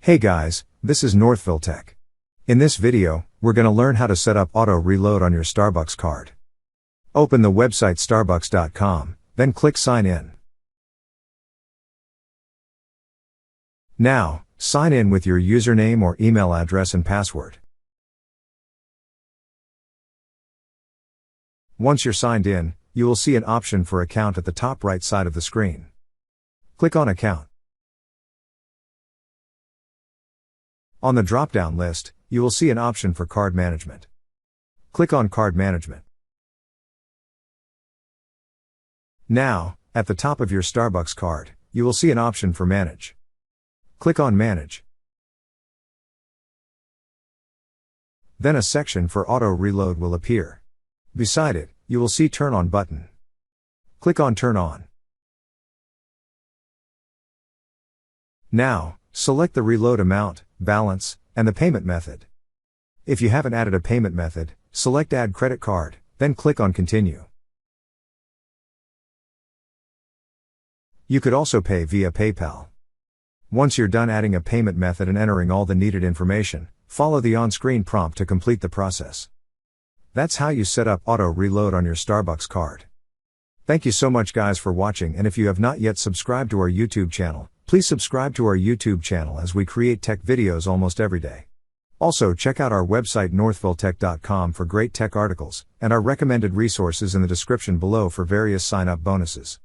Hey guys, this is Northville Tech. In this video, we're going to learn how to set up auto reload on your Starbucks card. Open the website starbucks.com, then click Sign In. Now, sign in with your username or email address and password. Once you're signed in, you will see an option for Account at the top right side of the screen. Click on Account. On the drop-down list, you will see an option for Card Management. Click on Card Management. Now, at the top of your Starbucks card, you will see an option for Manage. Click on Manage. Then a section for Auto Reload will appear. Beside it, you will see Turn On button. Click on Turn On. Now, select the reload amount, balance, and the payment method. If you haven't added a payment method, select Add Credit Card, then click on Continue. You could also pay via PayPal. Once you're done adding a payment method and entering all the needed information, follow the on-screen prompt to complete the process. That's how you set up auto reload on your Starbucks card. Thank you so much guys for watching, and if you have not yet subscribed to our YouTube channel, please subscribe to our YouTube channel as we create tech videos almost every day. Also check out our website northvilletech.com for great tech articles, and our recommended resources in the description below for various sign-up bonuses.